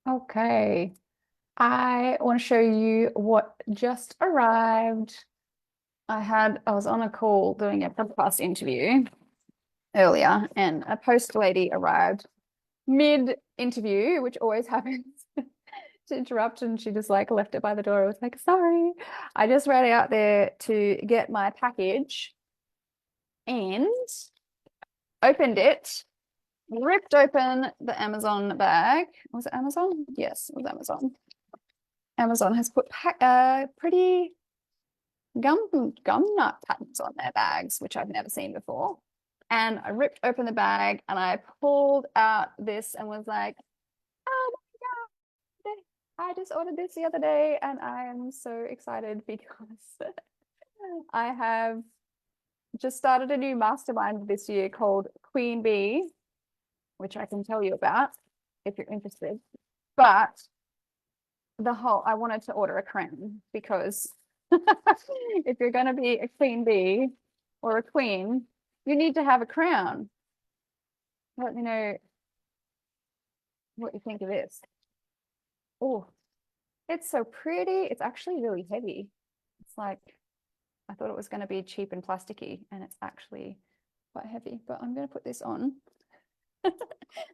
Okay, I want to show you what just arrived. I was on a call doing a podcast interview earlier, and a post lady arrived mid-interview, which always happens to interrupt, and she just like left it by the door. I was like, sorry. I just ran out there to get my package and opened it, ripped open the Amazon bag. Was it Amazon? Yes, it was Amazon. Amazon has put pretty gum nut patterns on their bags, which I've never seen before. And I ripped open the bag and I pulled out this and was like, oh my God, I just ordered this the other day and I am so excited because I have just started a new mastermind this year called Queen Bee, which I can tell you about if you're interested. But I wanted to order a crown because if you're going to be a queen bee or a queen, you need to have a crown. Let me know what you think of this. Oh, it's so pretty. It's actually really heavy. It's like, I thought it was going to be cheap and plasticky, and it's actually quite heavy. But I'm going to put this on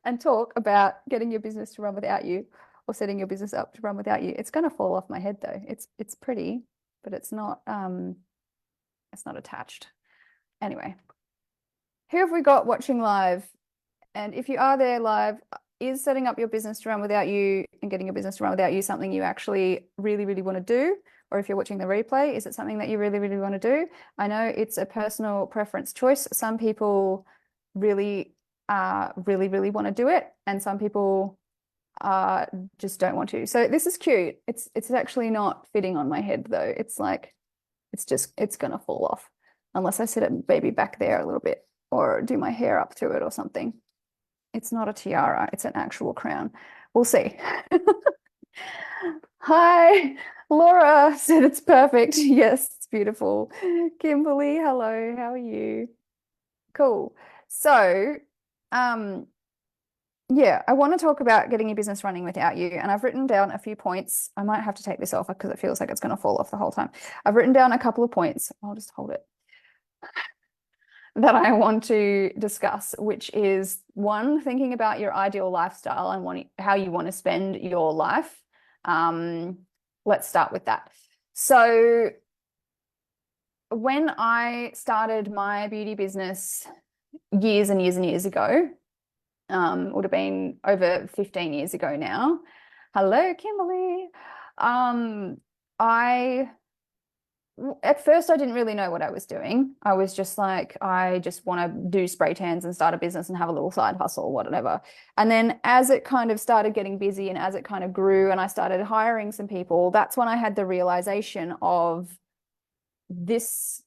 and talk about getting your business to run without you or setting your business up to run without you. It's going to fall off my head though. It's pretty, but it's not attached. Anyway, who have we got watching live? And if you are there live, is setting up your business to run without you and getting your business to run without you something you actually really, really want to do? Or if you're watching the replay, is it something that you really, really want to do? I know it's a personal preference choice. Some people really, really, really want to do it, and some people just don't want to. So this is cute. It's actually not fitting on my head though. It's like it's gonna fall off unless I sit it maybe back there a little bit or do my hair up through it or something. It's not a tiara, it's an actual crown. We'll see. Hi, Laura said it's perfect. Yes, it's beautiful. Kimberly, hello, how are you? Cool. So, um, yeah, I want to talk about getting your business running without you. And I've written down a few points. I might have to take this off because it feels like it's going to fall off the whole time. I've written down a couple of points. I'll just hold it that I want to discuss, which is one, thinking about your ideal lifestyle and how you want to spend your life. Let's start with that. So when I started my beauty business years and years and years ago, would have been over 15 years ago now. Hello, Kimberly. I At first I didn't really know what I was doing. I was just like, I just want to do spray tans and start a business and have a little side hustle, whatever. And then as it kind of started getting busy and as it kind of grew and I started hiring some people, that's when I had the realization of this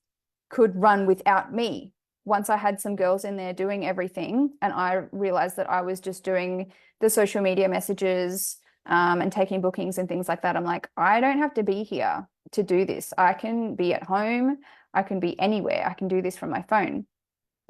could run without me. Once I had some girls in there doing everything, and I realized that I was just doing the social media messages, and taking bookings and things like that. I'm like, I don't have to be here to do this. I can be at home. I can be anywhere. I can do this from my phone.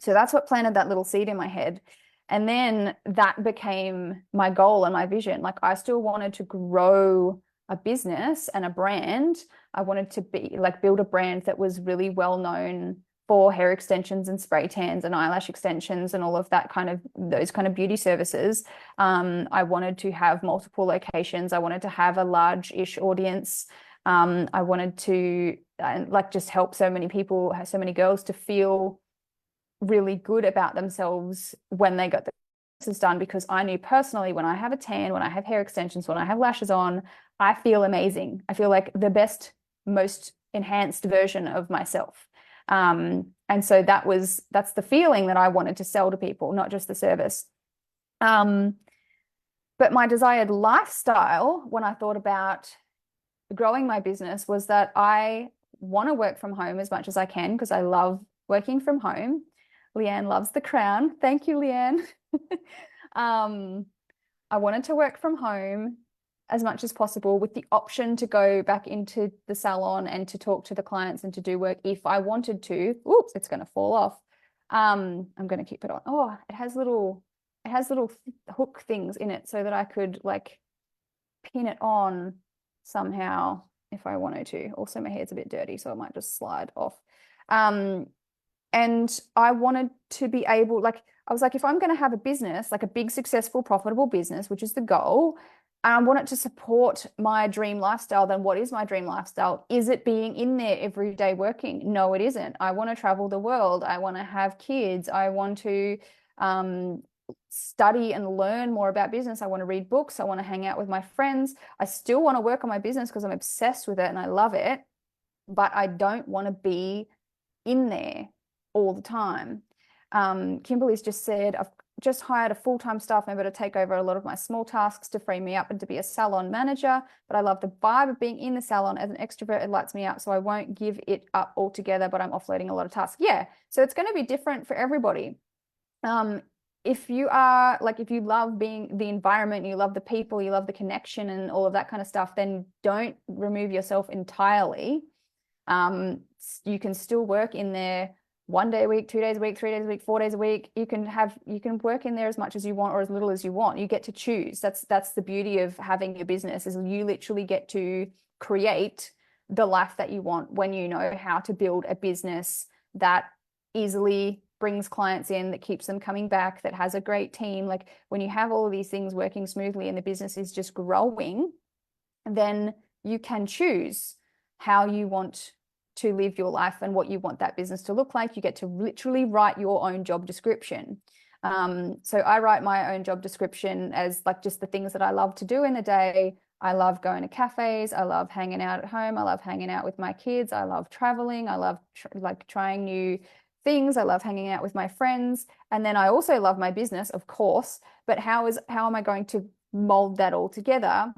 So that's what planted that little seed in my head. And then that became my goal and my vision. Like I still wanted to grow a business and a brand. I wanted to be like build a brand that was really well known for hair extensions and spray tans and eyelash extensions and all of that kind of those kind of beauty services. I wanted to have multiple locations. I wanted to have a large-ish audience. I wanted to like just help so many people, so many girls to feel really good about themselves when they got the lashes done, because I knew personally when I have a tan, when I have hair extensions, when I have lashes on, I feel amazing. I feel like the best, most enhanced version of myself. And so that's the feeling that I wanted to sell to people, not just the service. But my desired lifestyle when I thought about growing my business was that I want to work from home as much as I can because I love working from home. Leanne loves the crown. Thank you, Leanne. I wanted to work from home as much as possible with the option to go back into the salon and to talk to the clients and to do work if I wanted to. Oops, it's going to fall off. I'm going to keep it on. Oh, it has little hook things in it so that I could like pin it on somehow if I wanted to. Also, my hair's a bit dirty, so it might just slide off. And I wanted to be able, like, I was like, if I'm going to have a business, like a big, successful, profitable business, which is the goal, and I want it to support my dream lifestyle, then what is my dream lifestyle? Is it being in there every day working? No, it isn't. I want to travel the world. I want to have kids. I want to study and learn more about business. I want to read books. I want to hang out with my friends. I still want to work on my business because I'm obsessed with it and I love it, but I don't want to be in there all the time. Kimberly's just said, I've just hired a full-time staff member to take over a lot of my small tasks to free me up and to be a salon manager, but I love the vibe of being in the salon. As an extrovert, it lights me up, so I won't give it up altogether, but I'm offloading a lot of tasks. Yeah, so it's going to be different for everybody. If you are like, if you love being the environment, you love the people, you love the connection and all of that kind of stuff, then don't remove yourself entirely. You can still work in there 1 day a week, 2 days a week, 3 days a week, 4 days a week. You can work in there as much as you want or as little as you want. You get to choose. That's the beauty of having your business, is you literally get to create the life that you want when you know how to build a business that easily brings clients in, that keeps them coming back, that has a great team. Like, when you have all of these things working smoothly and the business is just growing, then you can choose how you want to live your life and what you want that business to look like. You get to literally write your own job description. So I write my own job description as like just the things that I love to do in the day. I love going to cafes. I love hanging out at home. I love hanging out with my kids. I love traveling. I love like trying new things. I love hanging out with my friends. And then I also love my business, of course, but how am I going to mold that all together?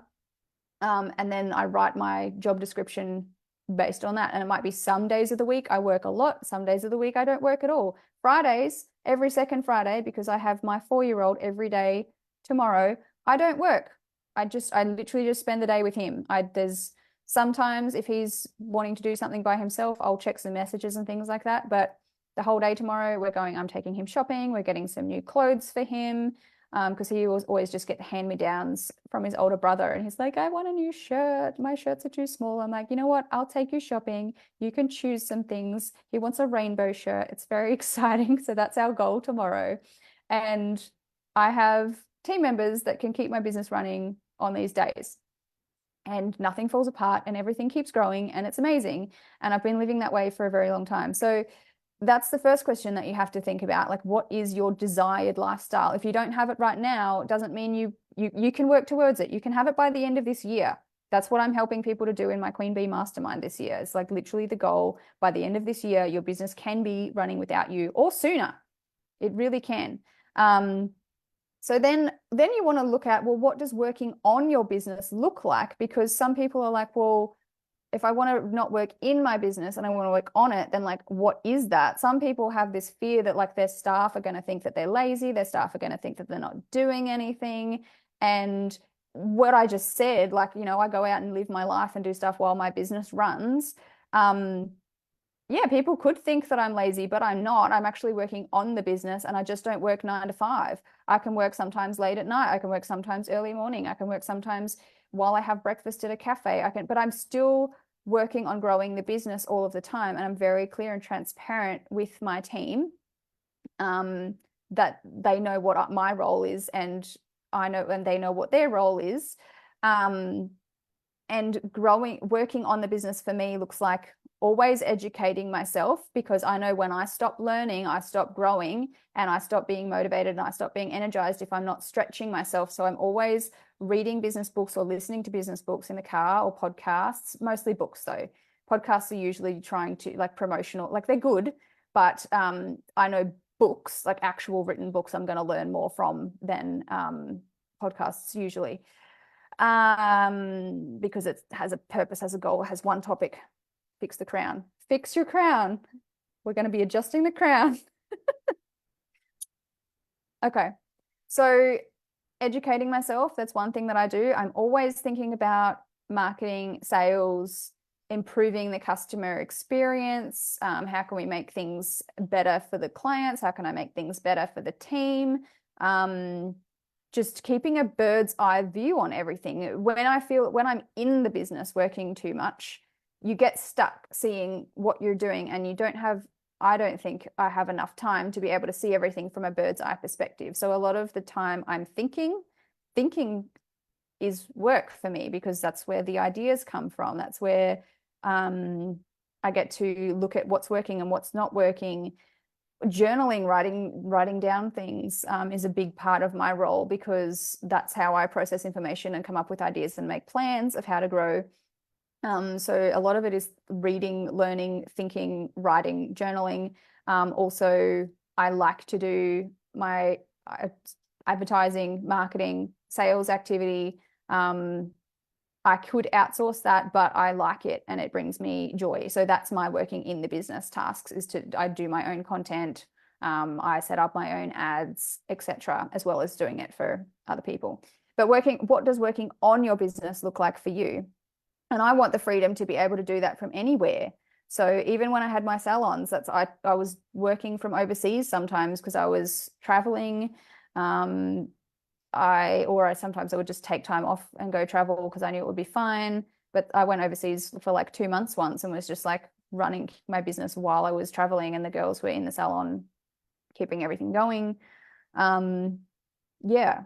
And then I write my job description based on that. And it might be some days of the week I work a lot, some days of the week I don't work at all. Fridays, every second Friday, because I have my 4-year-old every day tomorrow, I don't work. I literally just spend the day with him. There's sometimes if he's wanting to do something by himself, I'll check some messages and things like that. But the whole day tomorrow, I'm taking him shopping. We're getting some new clothes for him. Because he was always just get hand-me-downs from his older brother, and he's like, I want a new shirt, my shirts are too small. I'm like, you know what, I'll take you shopping, you can choose some things. He wants a rainbow shirt. It's very exciting. So that's our goal tomorrow. And I have team members that can keep my business running on these days, and nothing falls apart and everything keeps growing, and it's amazing. And I've been living that way for a very long time. So that's the first question that you have to think about. Like, what is your desired lifestyle? If you don't have it right now, it doesn't mean you can work towards it. You can have it by the end of this year. That's what I'm helping people to do in my Queen Bee Mastermind this year. It's like literally the goal. By the end of this year, your business can be running without you, or sooner. It really can. So then you want to look at, well, what does working on your business look like? Because some people are like, well, if I want to not work in my business and I want to work on it, then like, what is that? Some people have this fear that like their staff are going to think that they're lazy. Their staff are going to think that they're not doing anything. And what I just said, like, I go out and live my life and do stuff while my business runs. Yeah, people could think that I'm lazy, but I'm not. I'm actually working on the business, and I just don't work 9 to 5. I can work sometimes late at night. I can work sometimes early morning. I can work sometimes while I have breakfast at a cafe. But I'm still working on growing the business all of the time. And I'm very clear and transparent with my team, that they know what my role is, and they know what their role is. And working on the business for me looks like always educating myself, because I know when I stop learning, I stop growing, and I stop being motivated, and I stop being energized if I'm not stretching myself. So I'm always reading business books or listening to business books in the car, or podcasts, mostly books though. Podcasts are usually trying to like promotional, like they're good, but I know books, like actual written books, I'm going to learn more from than podcasts usually. Because it has a purpose, has a goal, has one topic. Fix the crown. Fix your crown. We're going to be adjusting the crown. Okay. So educating myself, that's one thing that I do. I'm always thinking about marketing, sales, improving the customer experience. How can we make things better for the clients? How can I make things better for the team? just keeping a bird's eye view on everything. When I'm in the business working too much, you get stuck seeing what you're doing, and I don't think I have enough time to be able to see everything from a bird's eye perspective. So a lot of the time I'm thinking is work for me, because that's where the ideas come from. That's where I get to look at what's working and what's not working. Journaling, writing down things is a big part of my role, because that's how I process information and come up with ideas and make plans of how to grow. So a lot of it is reading, learning, thinking, writing, journaling. Also, I like to do my advertising, marketing, sales activity. I could outsource that, but I like it and it brings me joy. So that's my working in the business tasks, I do my own content. I set up my own ads, etc., as well as doing it for other people. But what does working on your business look like for you? And I want the freedom to be able to do that from anywhere. So even when I had my salons, I was working from overseas sometimes because I was traveling. Sometimes I would just take time off and go travel because I knew it would be fine. But I went overseas for like 2 months once and was just like running my business while I was traveling, and the girls were in the salon keeping everything going. Yeah.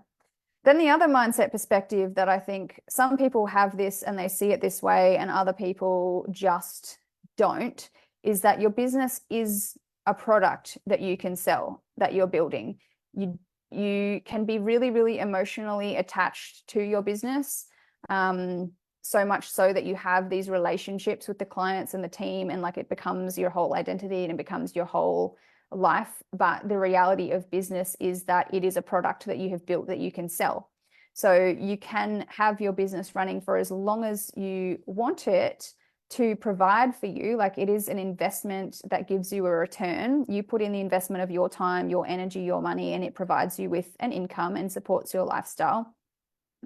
Then the other mindset perspective that I think some people have this and they see it this way and other people just don't, is that your business is a product that you can sell, that you're building. You can be really, really emotionally attached to your business, so much so that you have these relationships with the clients and the team, and like it becomes your whole identity and it becomes your whole life. But the reality of business is that it is a product that you have built that you can sell. So you can have your business running for as long as you want it to provide for you. Like, it is an investment that gives you a return. You put in the investment of your time, your energy, your money, and it provides you with an income and supports your lifestyle.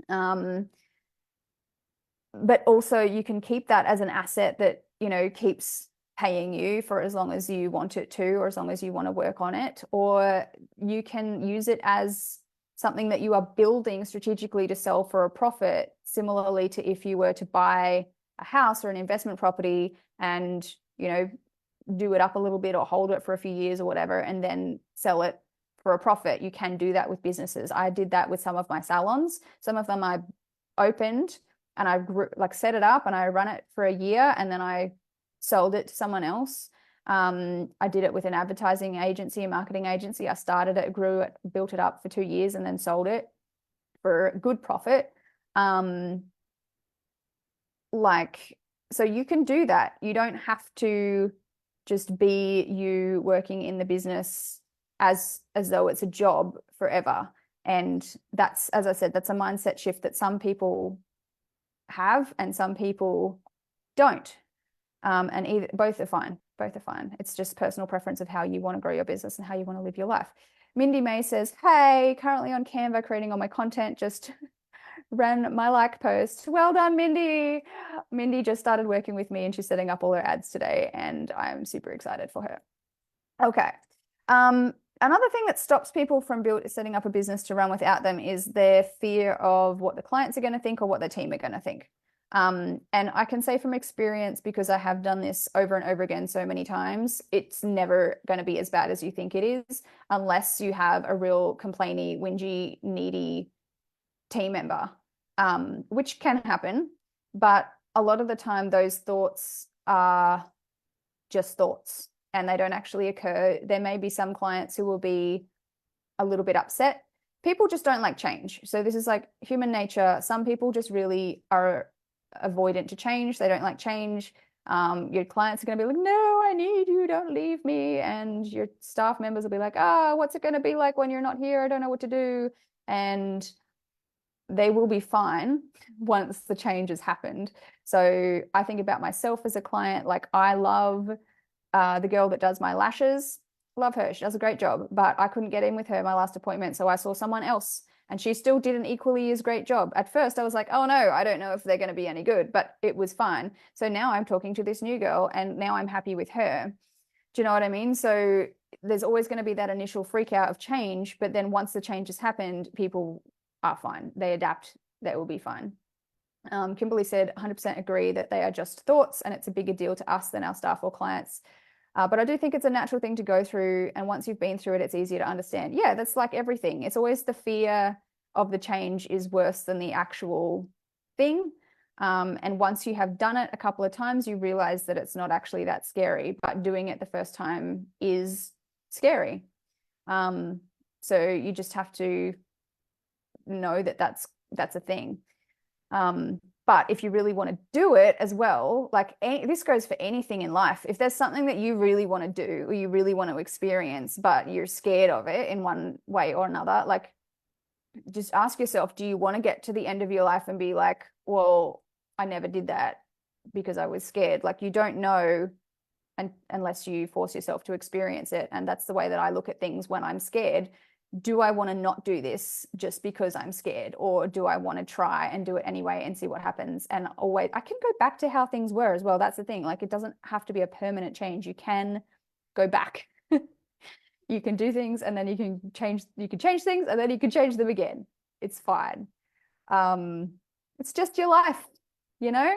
But also you can keep that as an asset that, keeps paying you for as long as you want it to, or as long as you want to work on it. Or you can use it as something that you are building strategically to sell for a profit, similarly to if you were to buy a house or an investment property and, do it up a little bit or hold it for a few years or whatever, and then sell it for a profit. You can do that with businesses. I did that with some of my salons. Some of them I opened and I set it up and I ran it for a year, and then I sold it to someone else. I did it with an advertising agency, a marketing agency. I started it, grew it, built it up for 2 years, and then sold it for a good profit. So you can do that. You don't have to just be you working in the business as though it's a job forever. And that's, as I said, that's a mindset shift that some people have and some people don't. And both are fine. Both are fine. It's just personal preference of how you want to grow your business and how you want to live your life. Mindy May says, hey, currently on Canva creating all my content, just ran my like post. Well done, Mindy. Mindy just started working with me and she's setting up all her ads today, and I'm super excited for her. Okay. Another thing that stops people from setting up a business to run without them is their fear of what the clients are going to think or what the team are going to think. And I can say from experience, because I have done this over and over again so many times, it's never going to be as bad as you think it is, unless you have a real complainy, whingy, needy team member, which can happen. But a lot of the time, those thoughts are just thoughts and they don't actually occur. There may be some clients who will be a little bit upset. People just don't like change. So this is like human nature. Some people just really are avoidant to change. They don't like change. Your clients are going to be like, no, I need you, don't leave me. And your staff members will be like, what's it going to be like when you're not here? I don't know what to do. And they will be fine once the change has happened. So I think about myself as a client. Like, I love the girl that does my lashes. Love her. She does a great job, but I couldn't get in with her my last appointment. So I saw someone else and she still did an equally as great job. At first I was like, oh no, I don't know if they're going to be any good, but it was fine. So now I'm talking to this new girl and now I'm happy with her. Do you know what I mean? So there's always going to be that initial freak out of change, but then once the change has happened, people are fine. They adapt, they will be fine. Kimberly said 100% agree that they are just thoughts and it's a bigger deal to us than our staff or clients. But I do think it's a natural thing to go through. And once you've been through it, it's easier to understand. Yeah, that's like everything. It's always the fear of the change is worse than the actual thing. And once you have done it a couple of times, you realize that it's not actually that scary, but doing it the first time is scary. So you just have to know that that's a thing. But if you really want to do it as well, like this goes for anything in life. If there's something that you really want to do or you really want to experience, but you're scared of it in one way or another, like just ask yourself, do you want to get to the end of your life and be like, well, I never did that because I was scared? Like you don't know unless you force yourself to experience it. And that's the way that I look at things when I'm scared. Do I want to not do this just because I'm scared, or do I want to try and do it anyway and see what happens? And always, I can go back to how things were as well. That's the thing. Like it doesn't have to be a permanent change. You can go back. You can do things and then you can change things and then you can change them again. It's fine. It's just your life, you know?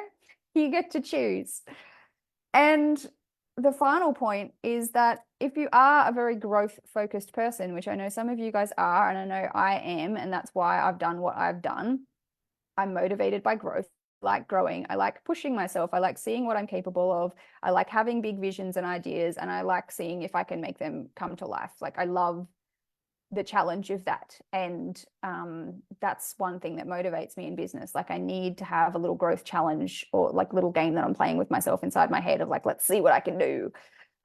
You get to choose. And the final point is that if you are a very growth focused person, which I know some of you guys are, and I know I am, and that's why I've done what I've done, I'm motivated by growth. I like growing. I like pushing myself. I like seeing what I'm capable of. I like having big visions and ideas, and I like seeing if I can make them come to life. Like I love the challenge of that. And that's one thing that motivates me in business. Like I need to have a little growth challenge or like little game that I'm playing with myself inside my head of like, let's see what I can do.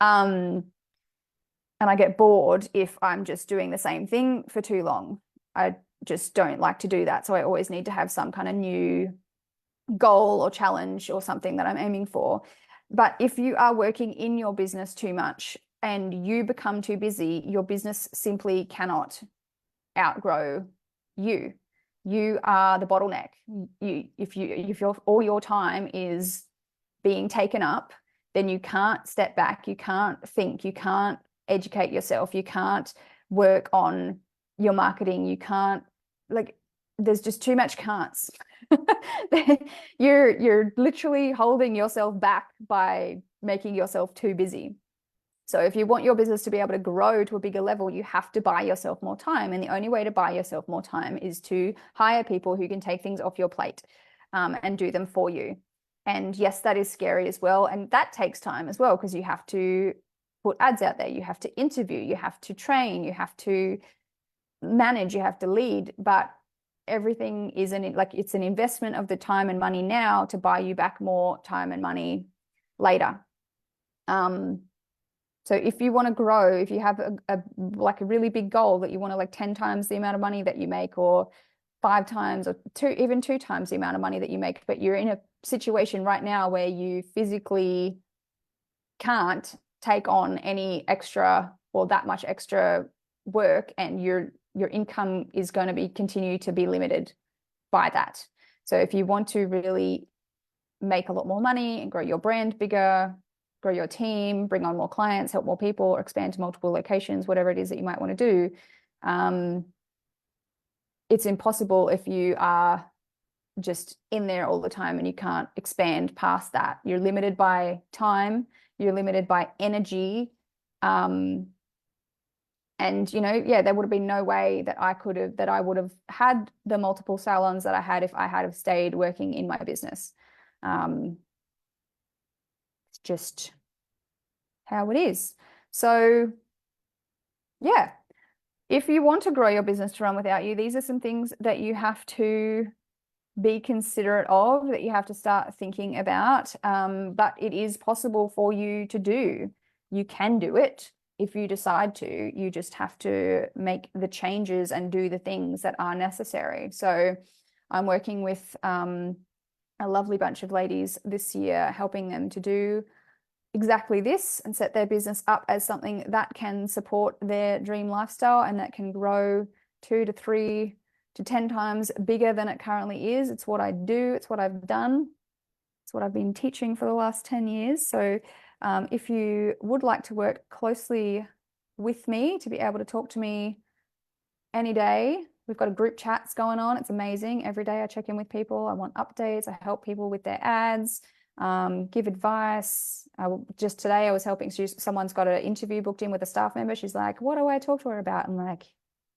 And I get bored if I'm just doing the same thing for too long. I just don't like to do that. So I always need to have some kind of new goal or challenge or something that I'm aiming for. But if you are working in your business too much and you become too busy, your business simply cannot outgrow you. You are the bottleneck. If all your time is being taken up, then you can't step back, you can't think, you can't educate yourself, you can't work on your marketing, you can't, like, there's just too much can'ts. You're literally holding yourself back by making yourself too busy. So if you want your business to be able to grow to a bigger level, you have to buy yourself more time. And the only way to buy yourself more time is to hire people who can take things off your plate and do them for you. And yes, that is scary as well. And that takes time as well, because you have to put ads out there, you have to interview, you have to train, you have to manage, you have to lead. But everything isn't like it's an investment of the time and money now to buy you back more time and money later. So if you want to grow, if you have a really big goal that you want to like 10 times the amount of money that you make, or 5 times, or even 2 times the amount of money that you make, but you're in a situation right now where you physically can't take on any extra or that much extra work, and your income is going to continue to be limited by that. So if you want to really make a lot more money and grow your brand bigger, grow your team, bring on more clients, help more people, or expand to multiple locations, whatever it is that you might want to do, it's impossible if you are just in there all the time and you can't expand past that. You're limited by time, you're limited by energy. And yeah, there would have been no way that I would have had the multiple salons that I had if I had have stayed working in my business. It's just how it is. So yeah, if you want to grow your business to run without you, these are some things that you have to be considerate of, that you have to start thinking about. But it is possible for you to do. You can do it if you decide to. You just have to make the changes and do the things that are necessary. So I'm working with a lovely bunch of ladies this year, helping them to do exactly this and set their business up as something that can support their dream lifestyle and that can grow 2 to 3 to 10 times bigger than it currently is. It's what I do. It's what I've done. It's what I've been teaching for the last 10 years. So if you would like to work closely with me, to be able to talk to me any day, We've got a group chats going on. It's amazing. Every day I check in with people. I want updates. I help people with their ads, give advice. Just today I was helping. Someone's got an interview booked in with a staff member. She's like, what do I talk to her about? I'm like,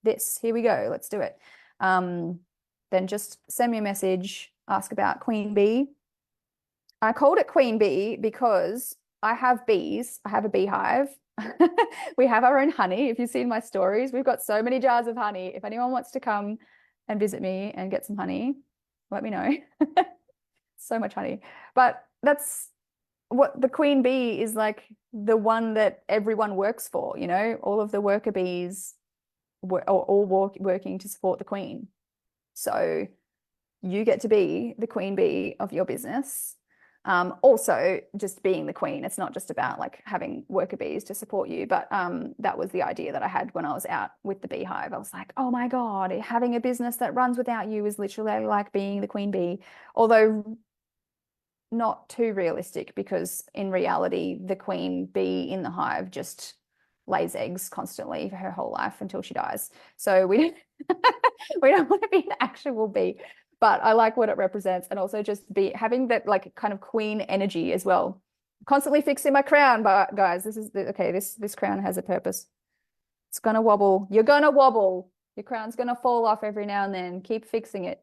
this, here we go. Let's do it. Then just send me a message, ask about Queen Bee. I called it Queen Bee because I have bees. I have a beehive. We have our own honey. If you've seen my stories, we've got so many jars of honey. If anyone wants to come and visit me and get some honey, let me know. So much honey. But that's what the queen bee is, like the one that everyone works for, all of the worker bees are all working to support the queen. So you get to be the queen bee of your business. Also, just being the queen, it's not just about like having worker bees to support you, but that was the idea that I had when I was out with the beehive. I was like, oh my God, having a business that runs without you is literally like being the queen bee. Although not too realistic, because in reality, the queen bee in the hive just lays eggs constantly for her whole life until she dies. So we don't want to be an actual bee, but I like what it represents, and also just having that like kind of queen energy as well. Constantly fixing my crown, but guys, okay. This crown has a purpose. It's gonna wobble. You're gonna wobble. Your crown's gonna fall off every now and then. Keep fixing it.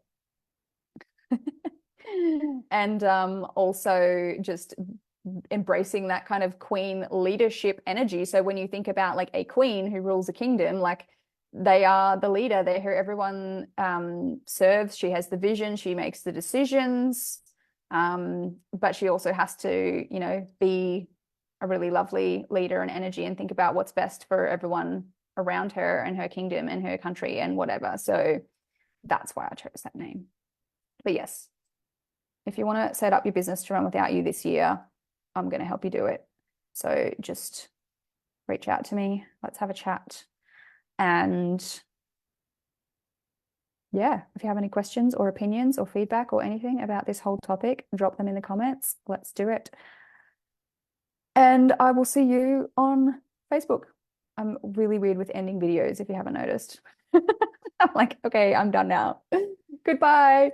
And also just embracing that kind of queen leadership energy. So when you think about like a queen who rules a kingdom, like they are the leader, they're who everyone serves. She has the vision, she makes the decisions, but she also has to, be a really lovely leader and energy and think about what's best for everyone around her and her kingdom and her country and whatever. So that's why I chose that name. But yes, if you want to set up your business to run without you this year, I'm going to help you do it. So just reach out to me. Let's have a chat. And yeah, if you have any questions or opinions or feedback or anything about this whole topic, drop them in the comments. Let's do it. And I will see you on Facebook. I'm really weird with ending videos, if you haven't noticed. I'm like, okay, I'm done now. Goodbye.